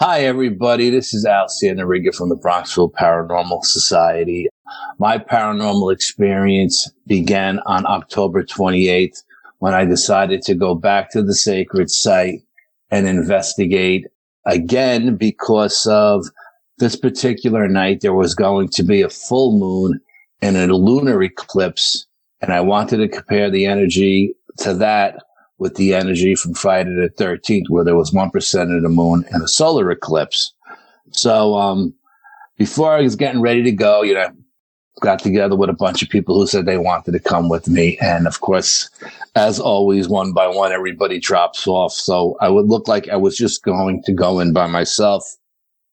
Hi, everybody. This is Santariga from the Bronxville Paranormal Society. My paranormal experience began on October 28th when I decided to go back to the sacred site and investigate again because of this particular night. There was going to be a full moon and a lunar eclipse, and I wanted to compare the energy to that with the energy from Friday the 13th, where there was 1% of the moon and a solar eclipse. So before I was getting ready to go, got together with a bunch of people who said they wanted to come with me. And of course, as always, one by one, everybody drops off. So I would look like I was just going to go in by myself,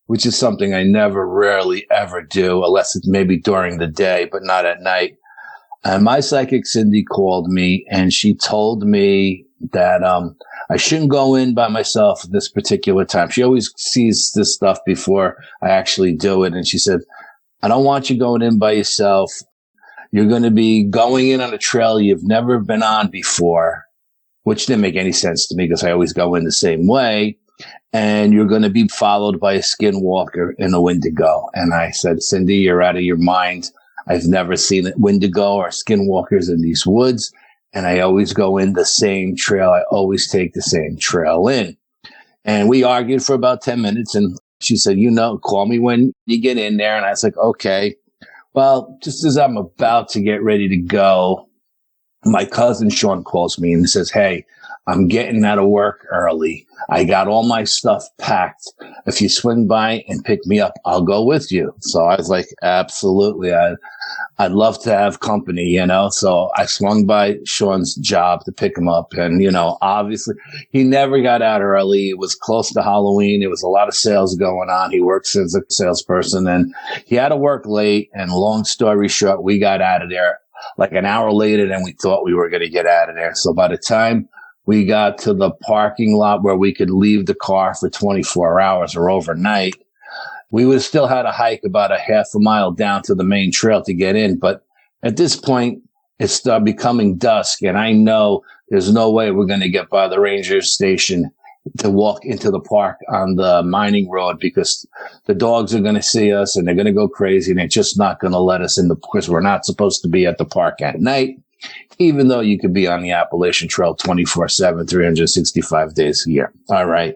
which is something I never, rarely, ever do, unless it's maybe during the day, but not at night. And my psychic Cindy called me and she told me that I shouldn't go in by myself this particular time. She always sees this stuff before I actually do it. And she said, I don't want you going in by yourself. You're going to be going in on a trail you've never been on before, which didn't make any sense to me because I always go in the same way. And you're going to be followed by a Skinwalker and a Wendigo. And I said, Cindy, you're out of your mind. I've never seen it, Wendigo or Skinwalkers in these woods. And I always go in the same trail. I always take the same trail in. And we argued for about 10 minutes. And she said, call me when you get in there. And I was like, okay. Well, just as I'm about to get ready to go, my cousin Shawn calls me and says, hey, I'm getting out of work early. I got all my stuff packed. If you swing by and pick me up, I'll go with you. So I was like, absolutely. I'd love to have company, So I swung by Shawn's job to pick him up. And, obviously he never got out early. It was close to Halloween. There was a lot of sales going on. He works as a salesperson and he had to work late. And long story short, we got out of there like an hour later than we thought we were going to get out of there. So by the time we got to the parking lot where we could leave the car for 24 hours or overnight, we would have still had to hike about a half a mile down to the main trail to get in. But at this point, it's becoming dusk, and I know there's no way we're going to get by the ranger station to walk into the park on the mining road because the dogs are going to see us and they're going to go crazy, and they're just not going to let us in because we're not supposed to be at the park at night, even though you could be on the Appalachian Trail 24/7, 365 days a year. All right.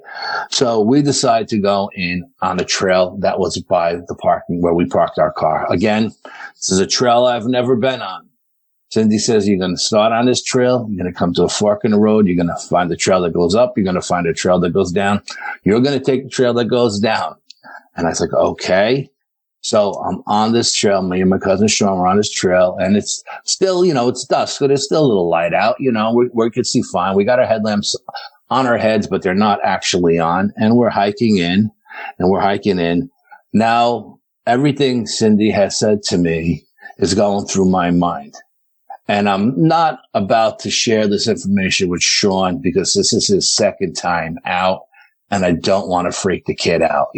So we decided to go in on a trail that was by the parking where we parked our car. Again, this is a trail I've never been on. Cindy says, you're going to start on this trail. You're going to come to a fork in the road. You're going to find the trail that goes up. You're going to find a trail that goes down. You're going to take the trail that goes down. And I was like, okay. So I'm on this trail. Me and my cousin Shawn were on this trail, and it's still, it's dusk, so there's still a little light out. We could see fine. We got our headlamps on our heads, but they're not actually on. And we're hiking in. Now, everything Cindy has said to me is going through my mind. And I'm not about to share this information with Shawn because this is his second time out, and I don't want to freak the kid out,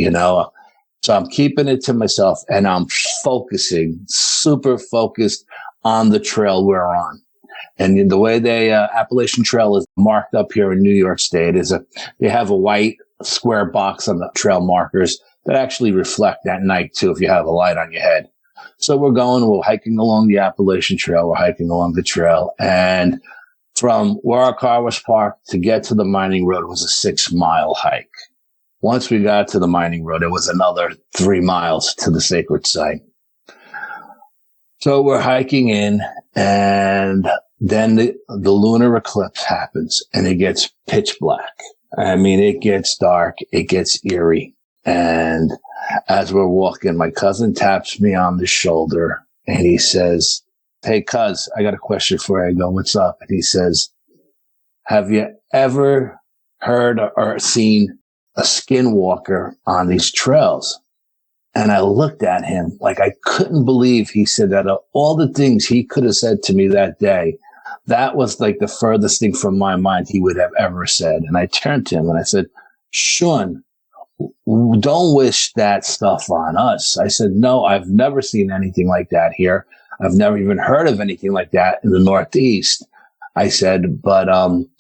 So I'm keeping it to myself, and I'm focusing, super focused on the trail we're on. And the way the Appalachian Trail is marked up here in New York State is they have a white square box on the trail markers that actually reflect at night too if you have a light on your head. So we're hiking along the Appalachian Trail. We're hiking along the trail, and from where our car was parked to get to the mining road was a 6-mile hike. Once we got to the mining road, it was another 3 miles to the sacred site. So we're hiking in, and then the lunar eclipse happens, and it gets pitch black. I mean, it gets dark. It gets eerie. And as we're walking, my cousin taps me on the shoulder, and he says, hey, cuz, I got a question for you. I go, what's up? And he says, have you ever heard or seen a Skinwalker on these trails? And I looked at him like I couldn't believe he said that. Of all the things he could have said to me that day, that was like the furthest thing from my mind he would have ever said. And I turned to him and I said, Shawn, don't wish that stuff on us. I said, no, I've never seen anything like that here. I've never even heard of anything like that in the Northeast. I said, but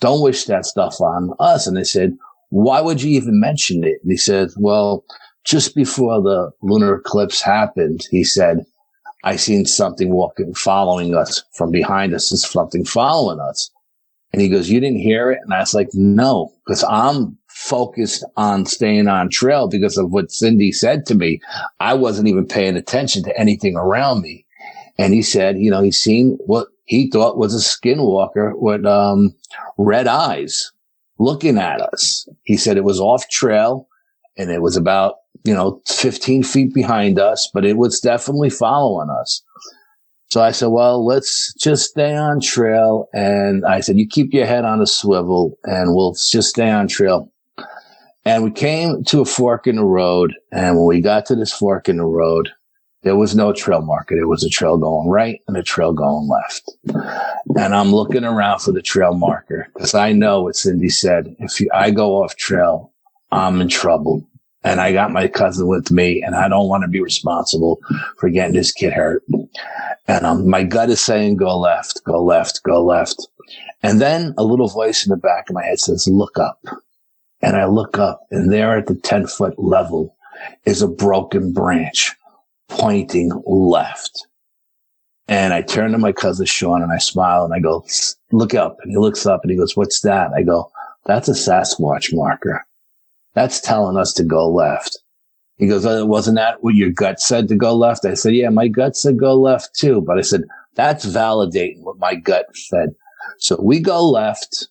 don't wish that stuff on us. And they said, why would you even mention it? And he said, well, just before the lunar eclipse happened, he said, I seen something following us from behind us. There's something following us. And he goes, you didn't hear it? And I was like, no, because I'm focused on staying on trail because of what Cindy said to me. I wasn't even paying attention to anything around me. And he said, he's seen what he thought was a skinwalker with red eyes looking at us. He said it was off trail and it was about 15 feet behind us, but it was definitely following us. So I said, well, let's just stay on trail. And I said, you keep your head on a swivel and we'll just stay on trail. And we came to a fork in the road. And when we got to this fork in the road, there was no trail marker. There was a trail going right and a trail going left. And I'm looking around for the trail marker because I know what Cindy said. I go off trail, I'm in trouble. And I got my cousin with me, and I don't want to be responsible for getting this kid hurt. And my gut is saying, go left, go left, go left. And then a little voice in the back of my head says, look up. And I look up, and there at the 10-foot level is a broken branch pointing left. And I turn to my cousin Shawn, and I smile, and I go, look up. And he looks up, and he goes, what's that? I go, that's a Sasquatch marker. That's telling us to go left. He goes, oh, wasn't that what your gut said to go left? I said, yeah, my gut said go left too. But I said, that's validating what my gut said. So we go left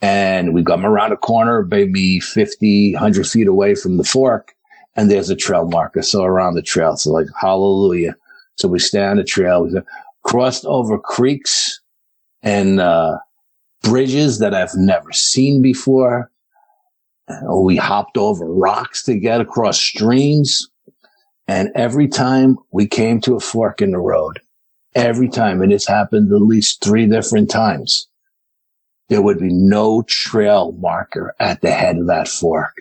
and we come around a corner, maybe 50, 100 feet away from the fork. And there's a trail marker. So around the trail. So like, hallelujah. So we stay on the trail. We crossed over creeks and bridges that I've never seen before. We hopped over rocks to get across streams. And every time we came to a fork in the road, every time, and it's happened at least 3 different times, there would be no trail marker at the head of that fork.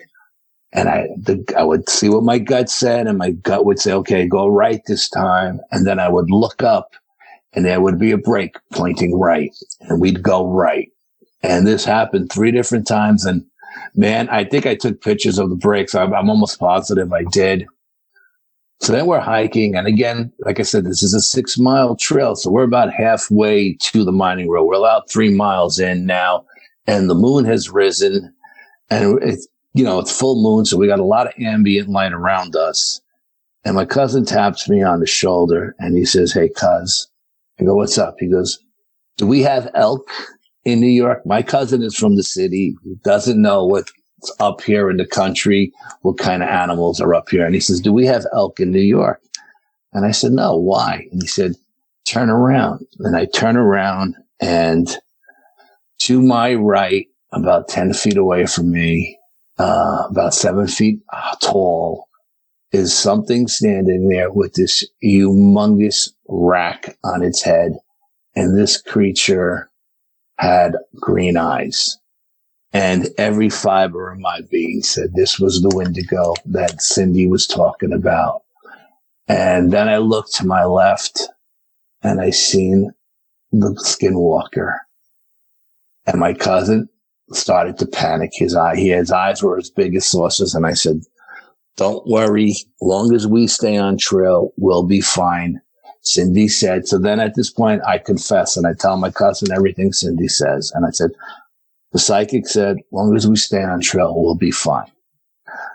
And I would see what my gut said, and my gut would say, okay, go right this time. And then I would look up, and there would be a break pointing right, and we'd go right. And this happened 3 different times, and man, I think I took pictures of the breaks. I'm almost positive I did. So then we're hiking. And again, like I said, this is a 6-mile trail. So we're about halfway to the mining road. We're about 3 miles in now. And the moon has risen. And it's full moon. So we got a lot of ambient light around us. And my cousin taps me on the shoulder and he says, hey, cuz. I go, what's up? He goes, do we have elk in New York? My cousin is from the city. He doesn't know what's up here in the country, what kind of animals are up here. And he says, do we have elk in New York? And I said, no, why? And he said, turn around. And I turn around, and to my right, about 10 feet away from me, about 7 feet tall, is something standing there with this humongous rack on its head. And this creature had green eyes, and every fiber of my being said this was the Wendigo that Cindy was talking about. And then I looked to my left and I seen the Skinwalker, and my cousin started to panic. His eyes were as big as saucers. And I said, don't worry, long as we stay on trail, we'll be fine. Cindy said, so then at this point, I confess and I tell my cousin everything Cindy says. And I said, the psychic said, as long as we stay on trail, we'll be fine.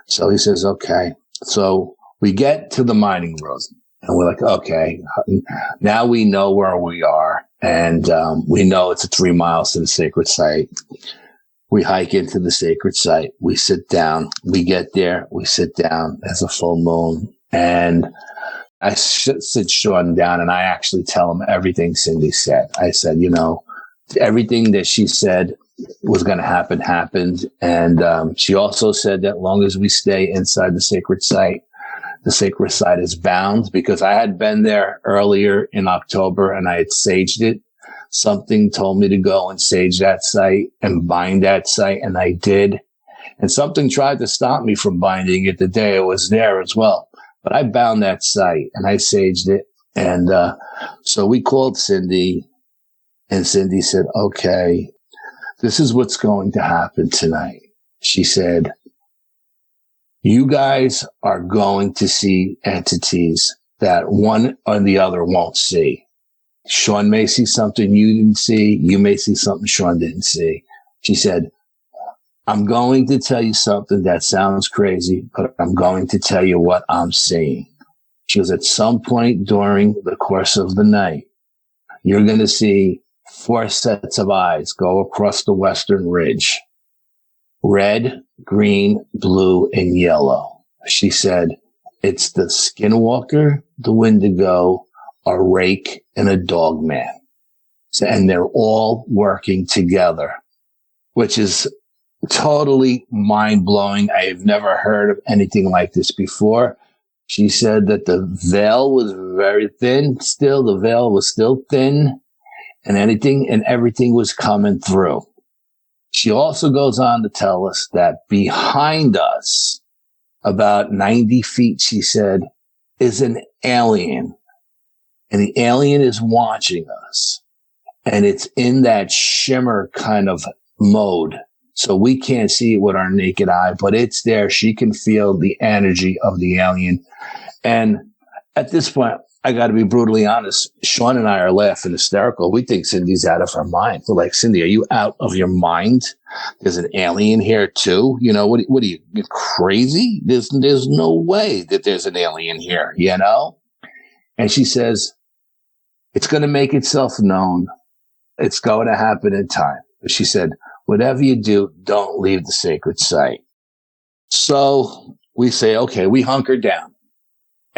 So he says, okay. So we get to the mining road and we're like, okay, now we know where we are. And we know it's 3 miles to the sacred site. We hike into the sacred site. We sit down. We get there. We sit down. There's a full moon. And I sit Shawn down and I actually tell him everything Cindy said. I said, everything that she said was going to happen happened. And she also said that long as we stay inside the sacred site is bound, because I had been there earlier in October and I had saged it. Something told me to go and sage that site and bind that site, and I did. And something tried to stop me from binding it the day it was there as well. But I bound that site and I saged it. And so we called Cindy, and Cindy said, okay, this is what's going to happen tonight. She said, you guys are going to see entities that one or the other won't see. Shawn may see something you didn't see. You may see something Shawn didn't see. She said, I'm going to tell you something that sounds crazy, but I'm going to tell you what I'm seeing. She goes, at some point during the course of the night, you're going to see 4 sets of eyes go across the western ridge. Red, green, blue, and yellow. She said, it's the Skinwalker, the Wendigo, a Rake, and a Dogman. And they're all working together, which is totally mind-blowing. I have never heard of anything like this before. She said that the veil was very thin still. The veil was still thin, and everything was coming through. She also goes on to tell us that behind us, about 90 feet, she said, is an alien. And the alien is watching us. And it's in that shimmer kind of mode. So we can't see it with our naked eye, but it's there. She can feel the energy of the alien. And at this point, I got to be brutally honest. Shawn and I are laughing hysterical. We think Cindy's out of her mind. We're like, Cindy, are you out of your mind? There's an alien here too. You know, what are you, you're crazy? There's no way that there's an alien here, you know? And she says, it's going to make itself known. It's going to happen in time. But she said, whatever you do, don't leave the sacred site. So we say, okay, we hunker down.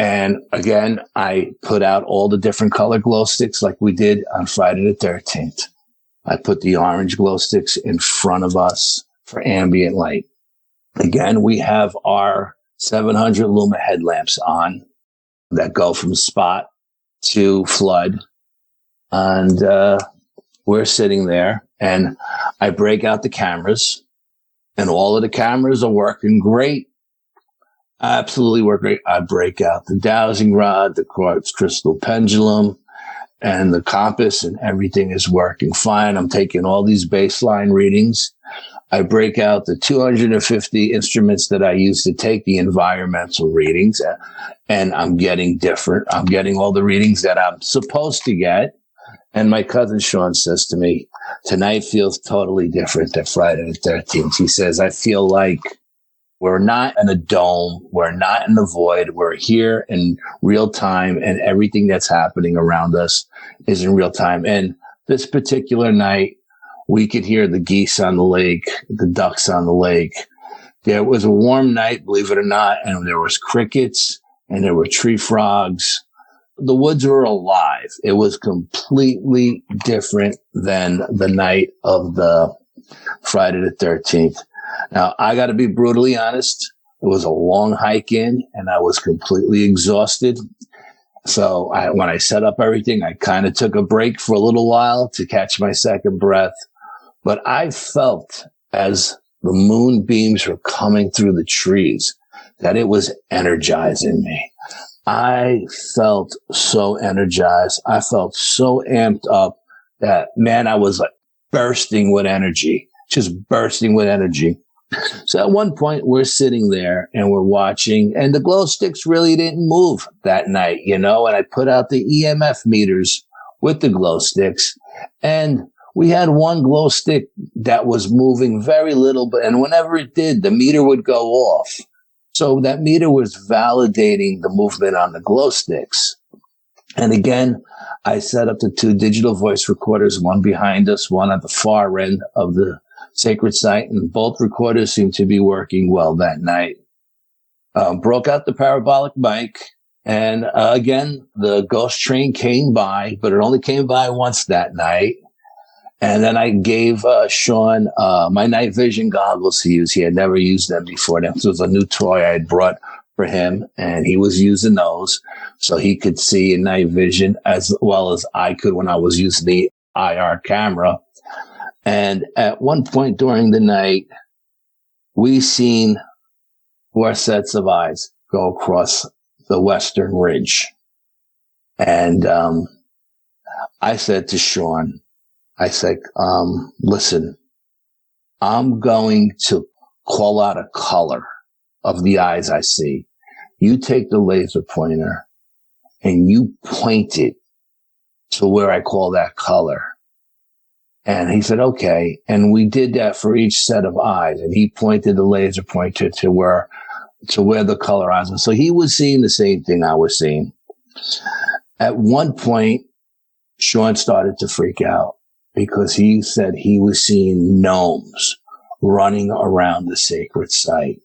And again, I put out all the different color glow sticks like we did on Friday the 13th. I put the orange glow sticks in front of us for ambient light. Again, we have our 700 luma headlamps on that go from spot to flood. And we're sitting there, and I break out the cameras, and all of the cameras are working great. Absolutely work great. I break out the dowsing rod, the quartz crystal pendulum, and the compass, and everything is working fine. I'm taking all these baseline readings. I break out the 250 instruments that I use to take the environmental readings, and I'm getting different. I'm getting all the readings that I'm supposed to get. And my cousin Shawn says to me, tonight feels totally different than Friday the 13th. He says, I feel like we're not in a dome. We're not in the void. We're here in real time, and everything that's happening around us is in real time. And this particular night, we could hear the geese on the lake, the ducks on the lake. There was a warm night, believe it or not, and there was crickets and there were tree frogs. The woods were alive. It was completely different than the night of the Friday the 13th. Now, I got to be brutally honest. It was a long hike in, and I was completely exhausted. So when I set up everything, I kind of took a break for a little while to catch my second breath. But I felt as the moonbeams were coming through the trees that it was energizing me. I felt so energized. I felt so amped up that, man, I was like bursting with energy, just bursting with energy. So at one point, we're sitting there and we're watching, and the glow sticks really didn't move that night, you know, and I put out the EMF meters with the glow sticks, and we had one glow stick that was moving very little, and whenever it did, the meter would go off. So that meter was validating the movement on the glow sticks. And again, I set up the 2 digital voice recorders, one behind us, one at the far end of the sacred site, and both recorders seemed to be working well that night. Broke out the parabolic mic, and again, the ghost train came by, but it only came by once that night. And then I gave Shawn my night vision goggles to use. He had never used them before. This was a new toy I had brought for him, and he was using those so he could see in night vision as well as I could when I was using the IR camera. And at one point during the night, we seen 4 sets of eyes go across the western ridge. And I said to Shawn, I said, listen, I'm going to call out a color of the eyes I see. You take the laser pointer and you point it to where I call that color. And he said, okay. And we did that for each set of eyes. And he pointed the laser pointer to where the color eyes were. So he was seeing the same thing I was seeing. At one point, Shawn started to freak out because he said he was seeing gnomes running around the sacred site.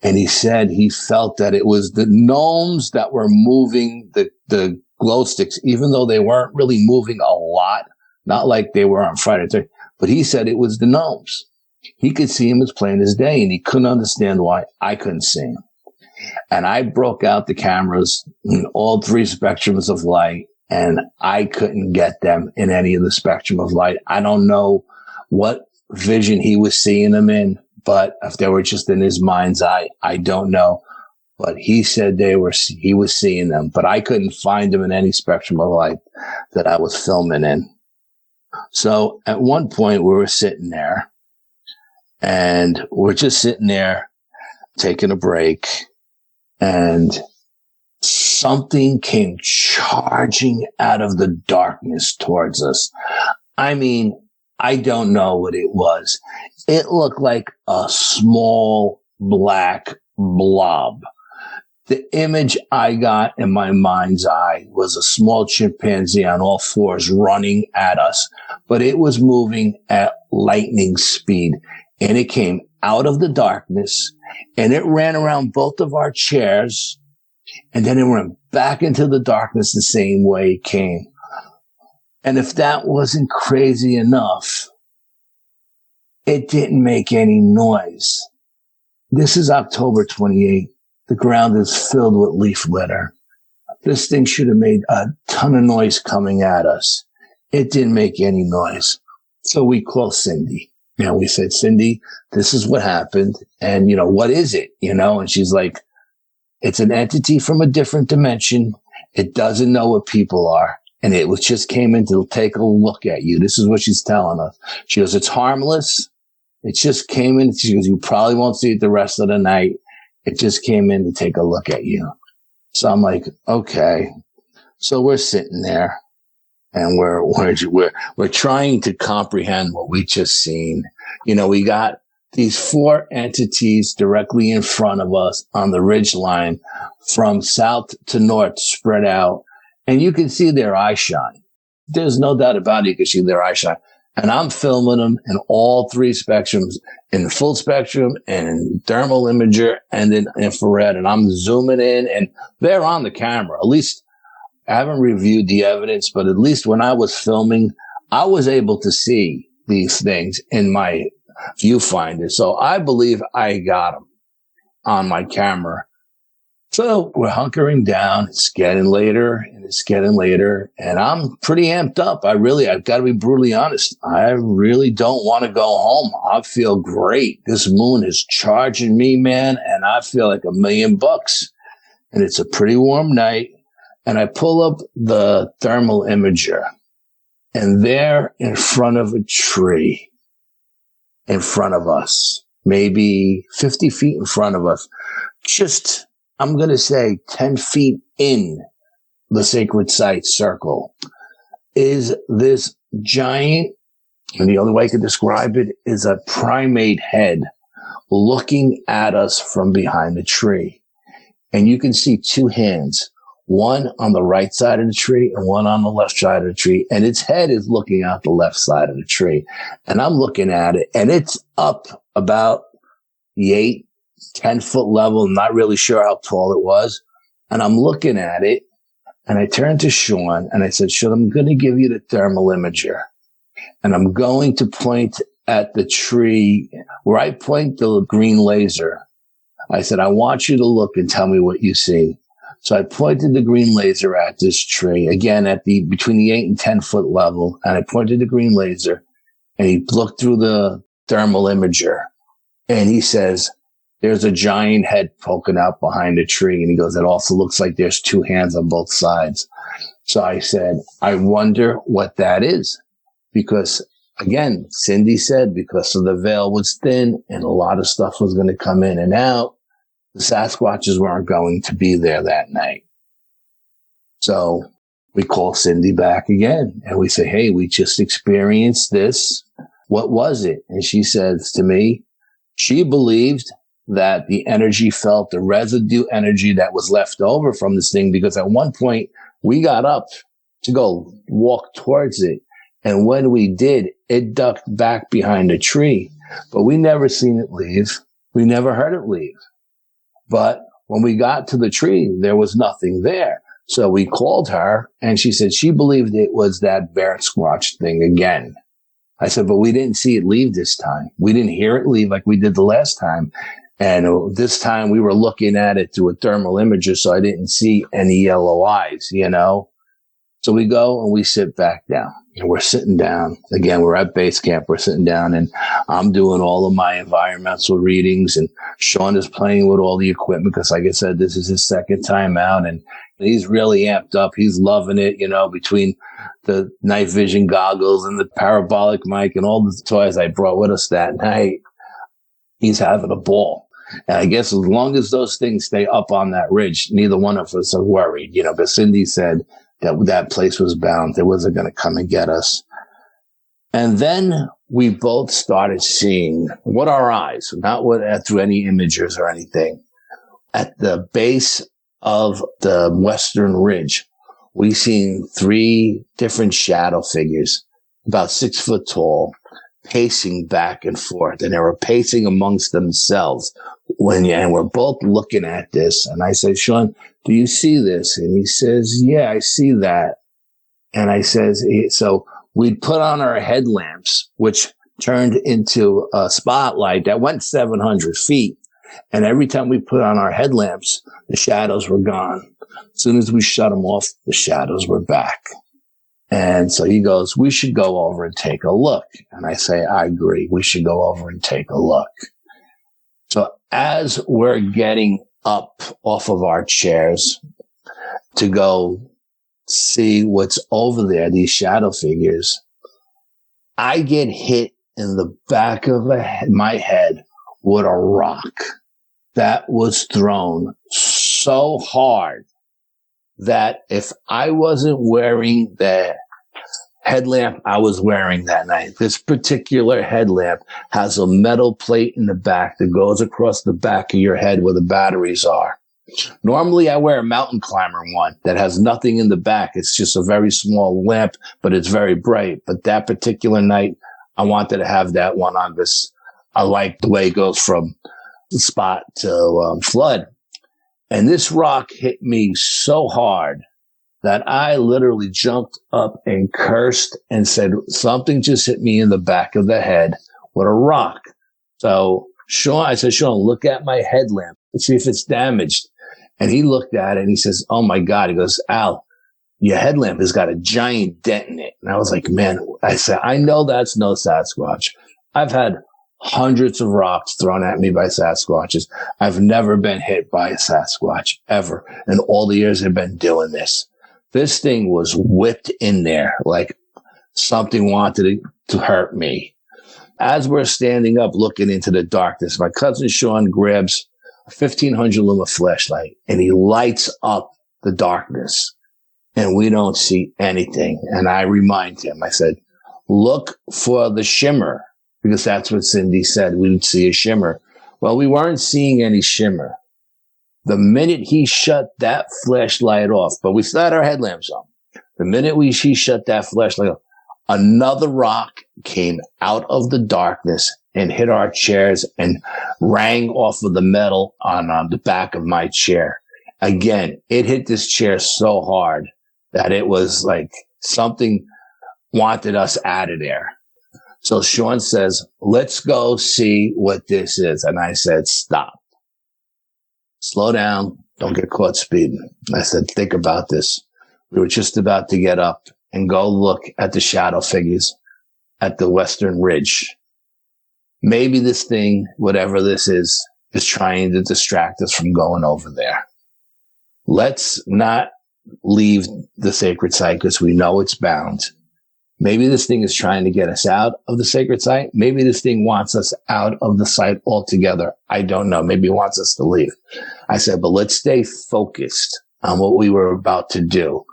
And he said he felt that it was the gnomes that were moving the glow sticks, even though they weren't really moving a lot, not like they were on Friday. But he said it was the gnomes. He could see him as plain as day, and he couldn't understand why I couldn't see him. And I broke out the cameras in all three spectrums of light, and I couldn't get them in any of the spectrum of light. I don't know what vision he was seeing them in, but if they were just in his mind's eye, I don't know. But he said he was seeing them, but I couldn't find them in any spectrum of light that I was filming in. So at one point we were sitting there, and we're just sitting there taking a break, and something came charging out of the darkness towards us. I mean, I don't know what it was. It looked like a small black blob. The image I got in my mind's eye was a small chimpanzee on all fours running at us, but it was moving at lightning speed, and it came out of the darkness, and it ran around both of our chairs, and then it went back into the darkness the same way it came. And if that wasn't crazy enough, it didn't make any noise. This is October 28th. The ground is filled with leaf litter. This thing should have made a ton of noise coming at us. It didn't make any noise. So we called Cindy. We said, Cindy, this is what happened. And, what is it? And she's like, it's an entity from a different dimension. It doesn't know what people are. And it just came in to take a look at you. This is what she's telling us. She goes, it's harmless. It just came in. She goes, you probably won't see it the rest of the night. It just came in to take a look at you. So I'm like, okay. So we're sitting there, and we're trying to comprehend what we just seen. We got these four entities directly in front of us on the ridge line from south to north spread out, and you can see their eye shine. There's no doubt about it. You can see their eye shine. And I'm filming them in all three spectrums, in full spectrum and thermal imager and in infrared. And I'm zooming in, and they're on the camera. At least I haven't reviewed the evidence, but at least when I was filming, I was able to see these things in my viewfinder. So I believe I got them on my camera. So we're hunkering down. It's getting later, and I'm pretty amped up. I've got to be brutally honest. I really don't want to go home. I feel great. This moon is charging me, man, and I feel like $1,000,000. And it's a pretty warm night. And I pull up the thermal imager, and there in front of a tree, in front of us, maybe 50 feet in front of us, just, I'm going to say 10 feet in the sacred site circle, is this giant, and the only way I can describe it is a primate head looking at us from behind the tree. And you can see two hands, one on the right side of the tree and one on the left side of the tree. And its head is looking out the left side of the tree. And I'm looking at it, and it's up about the 8-10 foot level. I'm not really sure how tall it was. And I'm looking at it, and I turned to Shawn and I said, Shawn, I'm going to give you the thermal imager, and I'm going to point at the tree where I point the green laser. I said, I want you to look and tell me what you see. So I pointed the green laser at this tree, again, between the 8 and 10 foot level. And I pointed the green laser, and he looked through the thermal imager, and he says, there's a giant head poking out behind a tree. And he goes, it also looks like there's two hands on both sides. So I said, I wonder what that is, because Again, Cindy said because of the veil was thin and a lot of stuff was going to come in and out, the Sasquatches weren't going to be there that night. So we call Cindy back again and we say, hey, we just experienced this. What was it? And she says to me, she believed that the energy felt the residue energy that was left over from this thing, because at one point we got up to go walk towards it. And when we did, it ducked back behind a tree, but we never seen it leave. We never heard it leave. But when we got to the tree, there was nothing there. So we called her and she said she believed it was that bear squatch thing again. I said, but we didn't see it leave this time. We didn't hear it leave like we did the last time. And this time we were looking at it through a thermal imager, so I didn't see any yellow eyes, you know? So we go and we sit back down and we're sitting down. Again, we're at base camp. We're sitting down and I'm doing all of my environmental readings and Shawn is playing with all the equipment because, like I said, this is his second time out and he's really amped up. He's loving it, you know, between the night vision goggles and the parabolic mic and all the toys I brought with us that night. He's having a ball. And I guess as long as those things stay up on that ridge, neither one of us are worried, you know, because Cindy said that place was bound. It wasn't going to come and get us. And then we both started seeing what our eyes, not what through any imagers or anything, at the base of the western ridge, we seen 3 different shadow figures, about 6 foot tall, pacing back and forth. And they were pacing amongst themselves. And we're both looking at this. And I said, Shawn, do you see this? And he says, yeah, I see that. And I says, so we'd put on our headlamps, which turned into a spotlight that went 700 feet. And every time we put on our headlamps, the shadows were gone. As soon as we shut them off, the shadows were back. And so he goes, we should go over and take a look. And I say, I agree. We should go over and take a look. So as we're getting up off of our chairs to go see what's over there, these shadow figures, I get hit in the back of my head with a rock that was thrown so hard that if I wasn't wearing the headlamp I was wearing that night, this particular headlamp has a metal plate in the back that goes across the back of your head where the batteries are. Normally I wear a mountain climber one that has nothing in the back. It's just a very small lamp, but it's very bright. But that particular night, I wanted to have that one on because I like the way it goes from spot to flood. And this rock hit me so hard that I literally jumped up and cursed and said, something just hit me in the back of the head with a rock. So I said, Shawn, look at my headlamp and see if it's damaged. And he looked at it and he says, oh my God. He goes, Al, your headlamp has got a giant dent in it. And I was like, man, I said, I know that's no Sasquatch. I've had hundreds of rocks thrown at me by Sasquatches. I've never been hit by a Sasquatch ever in all the years I've been doing this. This thing was whipped in there like something wanted to hurt me. As we're standing up looking into the darkness, my cousin Shawn grabs a 1500 luma flashlight and he lights up the darkness and we don't see anything. And I remind him, I said, look for the shimmer, because that's what Cindy said. We would see a shimmer. Well, we weren't seeing any shimmer. The minute he shut that flashlight off, but we still had our headlamps on. The minute he shut that flashlight off, another rock came out of the darkness and hit our chairs and rang off of the metal on the back of my chair. Again, it hit this chair so hard that it was like something wanted us out of there. So Shawn says, let's go see what this is. And I said, stop. Slow down. Don't get caught speeding. I said, think about this. We were just about to get up and go look at the shadow figures at the western ridge. Maybe this thing, whatever this is trying to distract us from going over there. Let's not leave the sacred site because we know it's bound. Maybe this thing is trying to get us out of the sacred site. Maybe this thing wants us out of the site altogether. I don't know. Maybe it wants us to leave. I said, but let's stay focused on what we were about to do.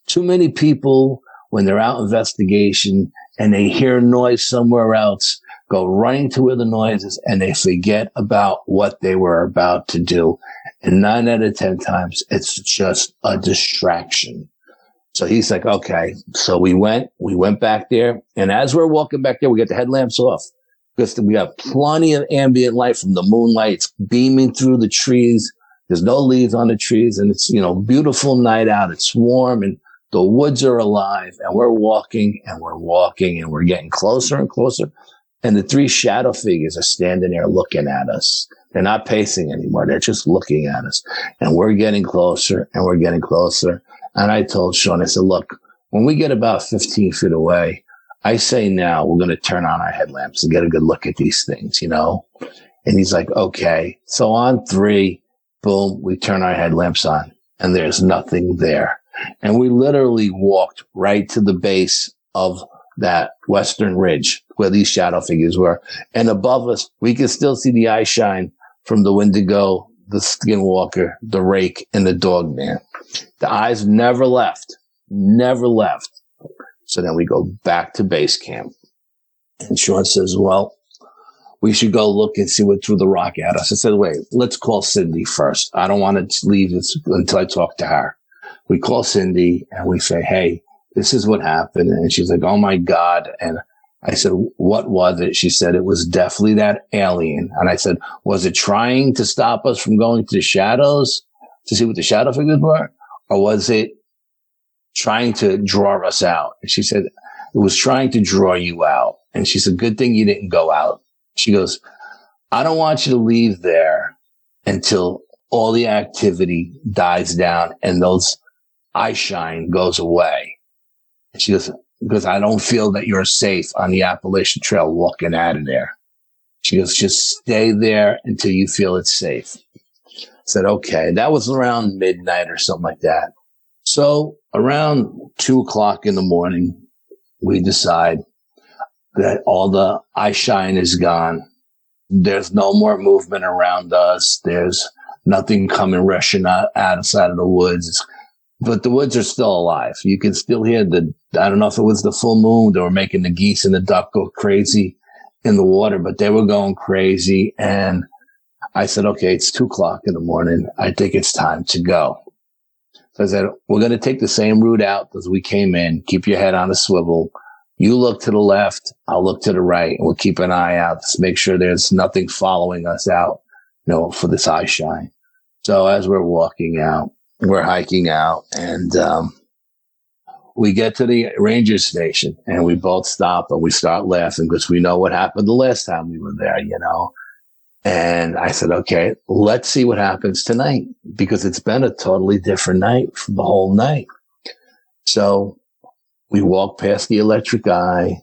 Too many people, when they're out investigation and they hear noise somewhere else, go running to where the noise is, and they forget about what they were about to do. And 9 out of 10 times, it's just a distraction. So he's like, okay. So we went back there. And as we're walking back there, we get the headlamps off because we have plenty of ambient light from the moonlight. It's beaming through the trees. There's no leaves on the trees, and it's, beautiful night out. It's warm and the woods are alive, and we're walking and we're getting closer and closer. And the 3 shadow figures are standing there looking at us. They're not pacing anymore. They're just looking at us. And we're getting closer and we're getting closer. And I told Shawn, I said, look, when we get about 15 feet away, I say now we're going to turn on our headlamps and get a good look at these things, And he's like, okay. So on 3, boom, we turn our headlamps on and there's nothing there. And we literally walked right to the base of that western ridge where these shadow figures were. And above us, we could still see the eye shine from the Wendigo, the Skinwalker, the Rake, and the Dog Man. The eyes never left. So then we go back to base camp. And Shawn says, well, we should go look and see what threw the rock at us. I said, wait, let's call Cindy first. I don't want to leave this until I talk to her. We call Cindy and we say, hey, this is what happened. And she's like, oh my God. And I said, what was it? She said, it was definitely that alien. And I said, was it trying to stop us from going to the shadows to see what the shadow figures were? Or was it trying to draw us out? And she said, it was trying to draw you out. And she said, good thing you didn't go out. She goes, I don't want you to leave there until all the activity dies down and those eye shine goes away. And she goes, because I don't feel that you're safe on the Appalachian Trail walking out of there. She goes, just stay there until you feel it's safe. I said, okay. That was around midnight or something like that. So around 2:00 in the morning, we decide that all the eye shine is gone. There's no more movement around us. There's nothing coming rushing outside of the woods. But the woods are still alive. You can still hear I don't know if it was the full moon. They were making the geese and the duck go crazy in the water, but they were going crazy. And I said, okay, it's 2:00 in the morning. I think it's time to go. So I said, we're going to take the same route out as we came in. Keep your head on a swivel. You look to the left. I'll look to the right. And we'll keep an eye out to make sure there's nothing following us out, for this eye shine. So as we're walking out, we're hiking out, and we get to the ranger station, and we both stop and we start laughing because we know what happened the last time we were there, And I said, okay, let's see what happens tonight, because it's been a totally different night for the whole night. So we walk past the electric eye.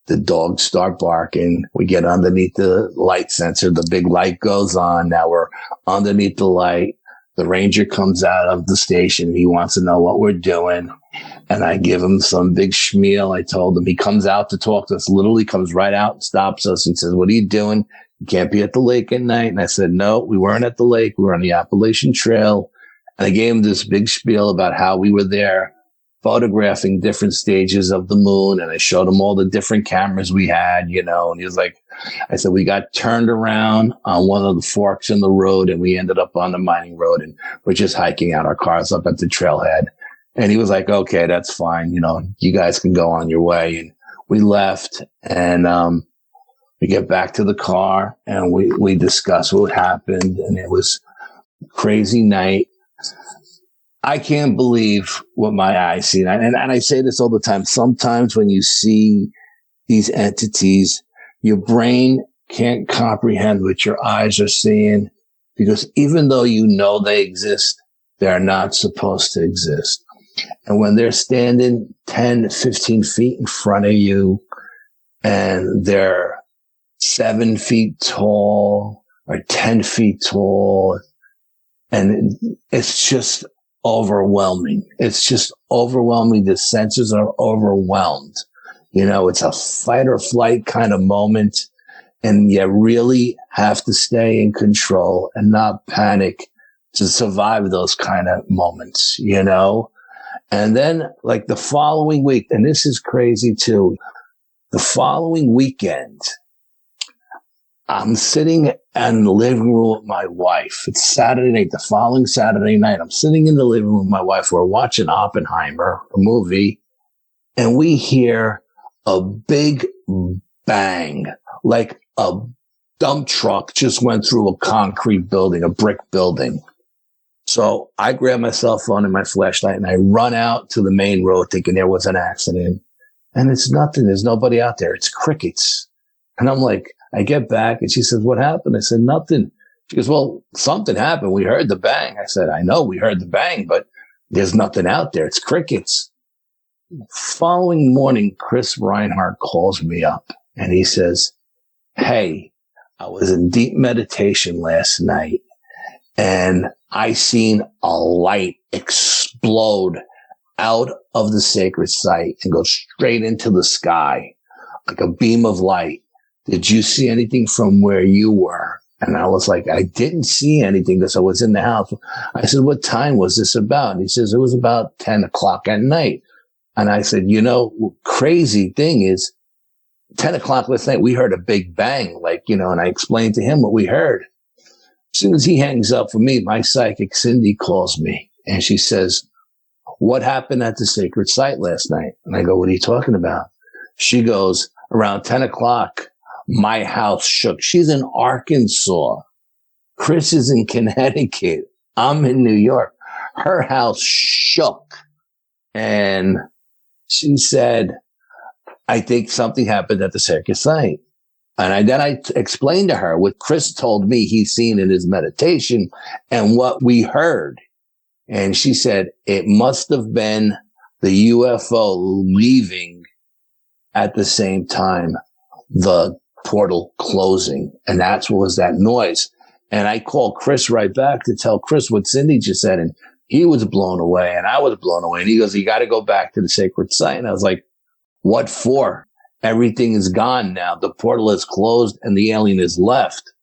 The dogs start barking. We get underneath the light sensor. The big light goes on. Now we're underneath the light. The ranger comes out of the station. He wants to know what we're doing. And I give him some big schmeal. I told him. He comes out to talk to us, literally comes right out, stops us and says, what are you doing? You can't be at the lake at night. And I said, no, we weren't at the lake. We were on the Appalachian Trail. And I gave him this big spiel about how we were there photographing different stages of the moon. And I showed him all the different cameras we had, and he was like, I said, we got turned around on one of the forks in the road and we ended up on the mining road and we're just hiking out our cars up at the trailhead. And he was like, okay, that's fine. You guys can go on your way. And we left and, we get back to the car and we discuss what happened. And it was a crazy night. I can't believe what my eyes see. And I say this all the time. Sometimes when you see these entities, your brain can't comprehend what your eyes are seeing, because even though they exist, they're not supposed to exist. And when they're standing 10, 15 feet in front of you and they're 7 feet tall or 10 feet tall, and it's just overwhelming. It's just overwhelming. The senses are overwhelmed. It's a fight or flight kind of moment. And you really have to stay in control and not panic to survive those kind of moments, And then like the following week, and this is crazy too, the following weekend, I'm sitting in the living room with my wife. It's Saturday night, the following Saturday night. I'm sitting in the living room with my wife. We're watching Oppenheimer, a movie, and we hear a big bang, like a dump truck just went through a concrete building, a brick building. So I grab my cell phone and my flashlight and I run out to the main road thinking there was an accident. And it's nothing. There's nobody out there. It's crickets. And I'm like, I get back and she says, what happened? I said, nothing. She goes, well, something happened. We heard the bang. I said, I know we heard the bang, but there's nothing out there. It's crickets. Following morning, Chris Reinhardt calls me up and he says, hey, I was in deep meditation last night and I seen a light explode out of the sacred site and go straight into the sky, like a beam of light. Did you see anything from where you were? And I was like, I didn't see anything because I was in the house. I said, what time was this about? And he says, it was about 10 o'clock at night. And I said, crazy thing is 10 o'clock last night, we heard a big bang, and I explained to him what we heard. As soon as he hangs up for me, my psychic Cindy calls me and she says, what happened at the sacred site last night? And I go, what are you talking about? She goes, around 10 o'clock, my house shook. She's in Arkansas. Chris is in Connecticut. I'm in New York. Her house shook. And she said, I think something happened at the sacred site. And then I explained to her what Chris told me he's seen in his meditation and what we heard. And she said, it must have been the UFO leaving at the same time the portal closing. And that's what was that noise. And I called Chris right back to tell Chris what Cindy just said. And he was blown away and I was blown away. And he goes, you got to go back to the sacred site. And I was like, what for? Everything is gone now. The portal is closed and the alien is left.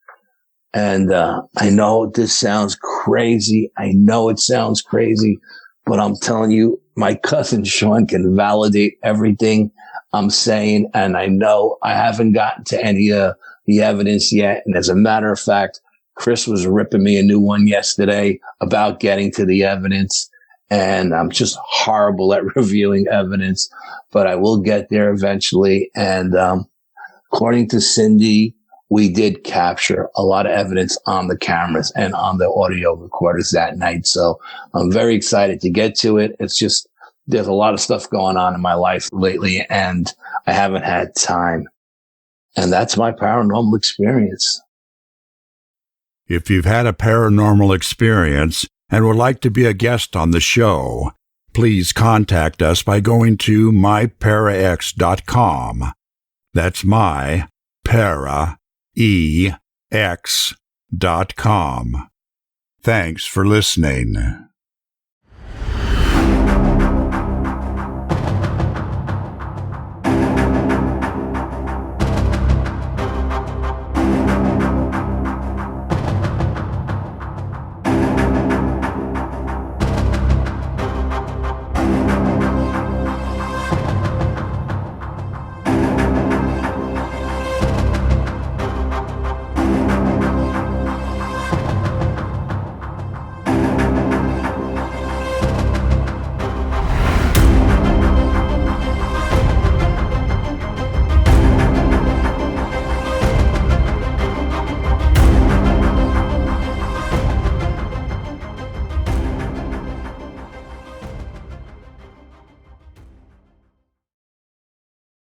And I know this sounds crazy. I know it sounds crazy, but I'm telling you, my cousin Shawn can validate everything I'm saying. And I know I haven't gotten to any of the evidence yet. And as a matter of fact, Chris was ripping me a new one yesterday about getting to the evidence. And I'm just horrible at reviewing evidence, but I will get there eventually. And according to Cindy, we did capture a lot of evidence on the cameras and on the audio recorders that night. So I'm very excited to get to it. It's just, there's a lot of stuff going on in my life lately and I haven't had time. And that's my paranormal experience. If you've had a paranormal experience and would like to be a guest on the show, please contact us by going to myparax.com. That's myparaex.com. Thanks for listening.